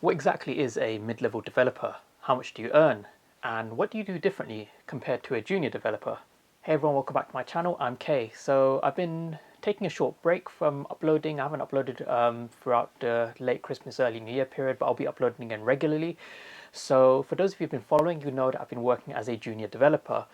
What exactly is a mid-level developer? How much do you earn? And what do you do differently compared to a junior developer? Hey everyone, welcome back to my channel. I'm Kay. So I've been taking a short break from uploading. I haven't uploaded throughout the late Christmas, early New Year period, but I'll be uploading again regularly. So for those of you who've been following, you know that I've been working as a junior developer.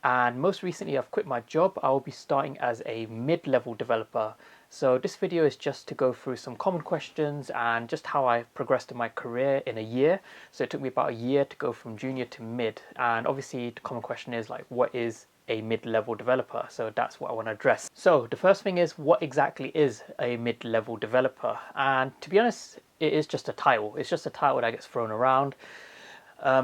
And most recently I've quit my job. I will be starting as a mid-level developer. So this video is just to go through some common questions and just how I progressed in my career in a year. So it took me about a year to go from junior to mid. And obviously the common question is like, what is a mid-level developer? So that's what I want to address. So the first thing is, what exactly is a mid-level developer? And to be honest, it is just a title. It's just a title that gets thrown around.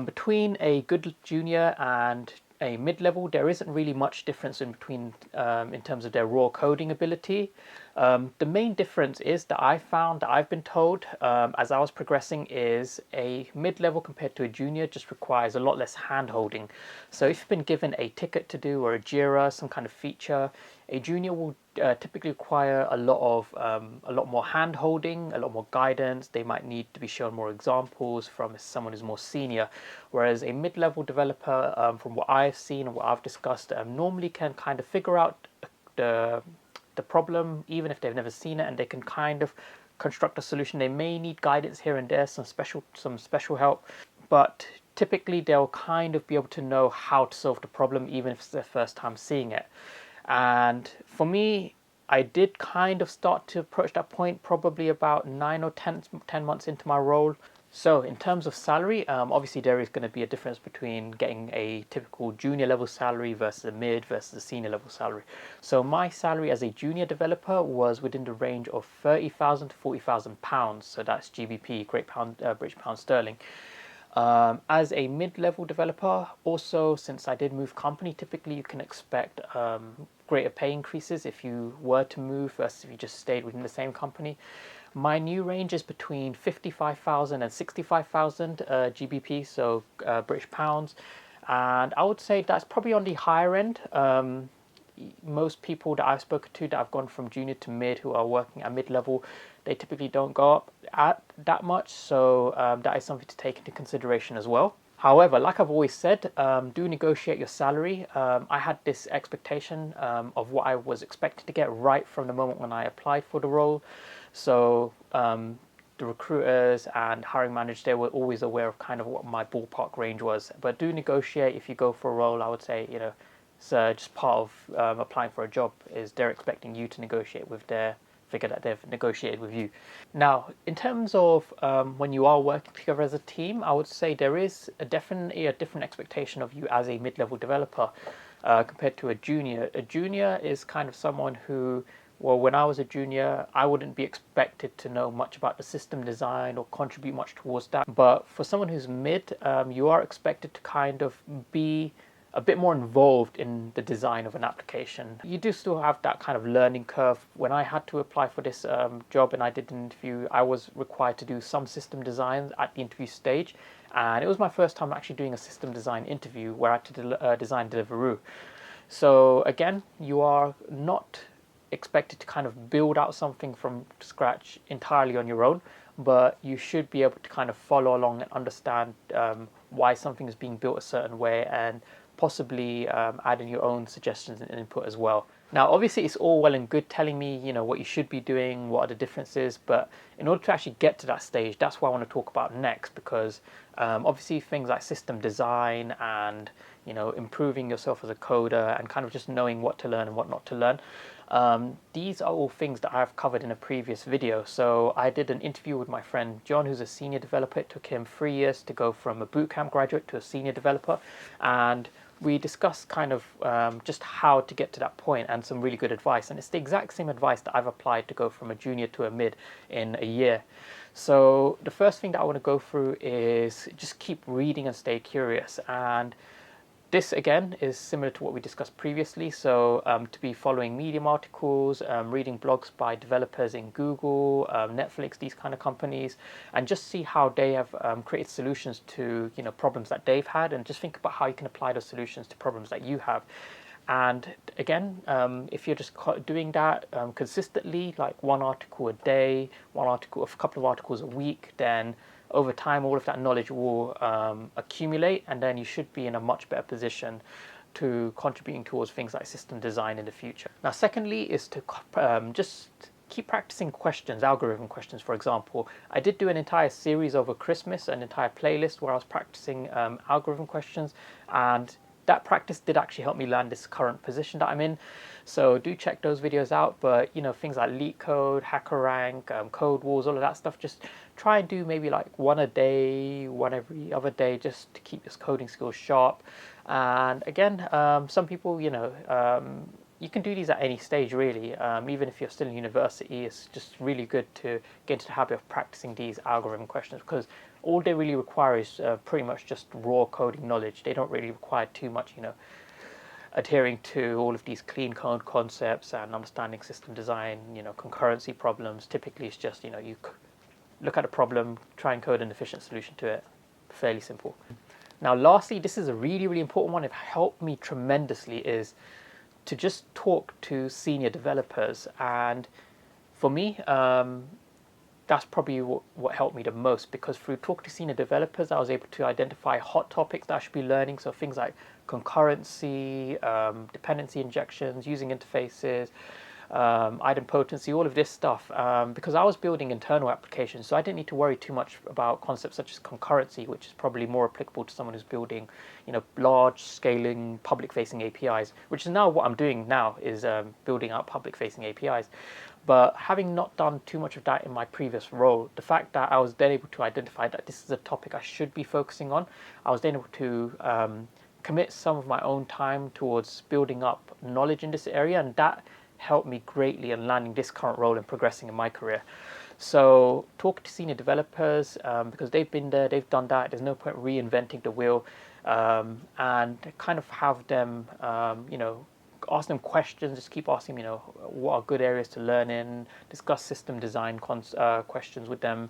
Between a good junior and a mid-level, there isn't really much difference in between in terms of their raw coding ability. The main difference is that I found, that I've been told as I was progressing, is a mid-level compared to a junior just requires a lot less hand-holding. So if you've been given a ticket to do or a JIRA, some kind of feature, a junior will typically require a lot more hand-holding, a lot more guidance. They might need to be shown more examples from someone who's more senior, whereas a mid-level developer, from what I've seen and what I've discussed, normally can kind of figure out the problem even if they've never seen it, and they can kind of construct a solution. They may need guidance here and there, some special help, but typically they'll kind of be able to know how to solve the problem even if it's their first time seeing it. And for me, I did kind of start to approach that point probably about 9 or 10 months into my role. So in terms of salary, obviously there is going to be a difference between getting a typical junior level salary versus a mid versus a senior level salary. So my salary as a junior developer was within the range of £30,000 to £40,000. So that's GBP, British pound sterling. As a mid-level developer, also, since I did move company, typically you can expect greater pay increases if you were to move versus if you just stayed within the same company. My new range is between 55,000 and 65,000 GBP, so British pounds, and I would say that's probably on the higher end. Most people that I've spoken to that have gone from junior to mid who are working at mid-level, they typically don't go up at that much, so that is something to take into consideration as well. However, like I've always said, do negotiate your salary. I had this expectation of what I was expecting to get right from the moment when I applied for the role. So the recruiters and hiring managers, they were always aware of kind of what my ballpark range was. But do negotiate if you go for a role. I would say, you know, it's just part of applying for a job is they're expecting you to negotiate with their figure that they've negotiated with you. Now, in terms of when you are working together as a team, I would say there is definitely a different expectation of you as a mid-level developer compared to a junior. A junior is kind of someone who, well, when I was a junior, I wouldn't be expected to know much about the system design or contribute much towards that. But for someone who's mid, you are expected to kind of be a bit more involved in the design of an application. You do still have that kind of learning curve. When I had to apply for this job and I did an interview, I was required to do some system designs at the interview stage, and it was my first time actually doing a system design interview where I had to design Deliveroo. So again, you are not expected to kind of build out something from scratch entirely on your own, but you should be able to kind of follow along and understand why something is being built a certain way, and possibly add in your own suggestions and input as well. Now, obviously, it's all well and good telling me, you know, what you should be doing, what are the differences, but in order to actually get to that stage, that's what I want to talk about next, because obviously things like system design and, you know, improving yourself as a coder and kind of just knowing what to learn and what not to learn, these are all things that I've covered in a previous video. So I did an interview with my friend John, who's a senior developer. It took him 3 years to go from a bootcamp graduate to a senior developer, and we discussed kind of just how to get to that point and some really good advice. And it's the exact same advice that I've applied to go from a junior to a mid in a year. So the first thing that I want to go through is just keep reading and stay curious. And this again is similar to what we discussed previously. So to be following Medium articles, reading blogs by developers in Google, Netflix, these kind of companies, and just see how they have created solutions to, you know, problems that they've had, and just think about how you can apply those solutions to problems that you have. And again, if you're just doing that consistently, like one article a day, a couple of articles a week, then over time all of that knowledge will accumulate, and then you should be in a much better position to contributing towards things like system design in the future. Now, secondly, is to just keep practicing questions, algorithm questions, for example. I did do an entire series over Christmas, an entire playlist where I was practicing algorithm questions, and that practice did actually help me land this current position that I'm in. So do check those videos out. But you know, things like LeetCode, HackerRank, Code Wars, all of that stuff, just try and do maybe like one a day, one every other day, just to keep your coding skills sharp. And again, some people, you know, you can do these at any stage really. Even if you're still in university, it's just really good to get into the habit of practicing these algorithm questions, because all they really require is pretty much just raw coding knowledge. They don't really require too much, you know, adhering to all of these clean code concepts and understanding system design, you know, concurrency problems. Typically, it's just, you know, you look at a problem, try and code an efficient solution to it. Fairly simple. Now, lastly, this is a really, really important one. It helped me tremendously, is to just talk to senior developers. And for me, that's probably what helped me the most, because through talking to senior developers, I was able to identify hot topics that I should be learning. So things like concurrency, dependency injections, using interfaces, idempotency, all of this stuff, because I was building internal applications, so I didn't need to worry too much about concepts such as concurrency, which is probably more applicable to someone who's building, you know, large scaling public-facing APIs, which is now what I'm doing now, is building out public-facing APIs. But having not done too much of that in my previous role, the fact that I was then able to identify that this is a topic I should be focusing on, I was then able to commit some of my own time towards building up knowledge in this area, and that helped me greatly in landing this current role and progressing in my career. So talk to senior developers, because they've been there, they've done that. There's no point reinventing the wheel, and kind of have them, you know, ask them questions. Just keep asking, you know, what are good areas to learn in. Discuss system design questions with them.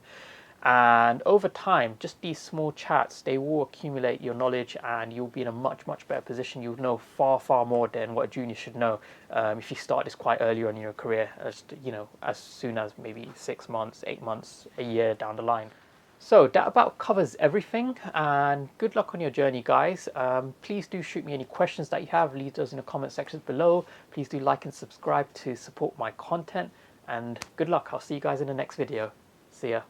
And over time, just these small chats, they will accumulate your knowledge, and you'll be in a much, much better position. You'll know far, far more than what a junior should know if you start this quite early on in your career, as you know, as soon as maybe 6 months, 8 months, a year down the line. So that about covers everything, and good luck on your journey, guys. Please do shoot me any questions that you have. Leave those in the comment sections below. Please do like and subscribe to support my content, and good luck. I'll see you guys in the next video. See ya.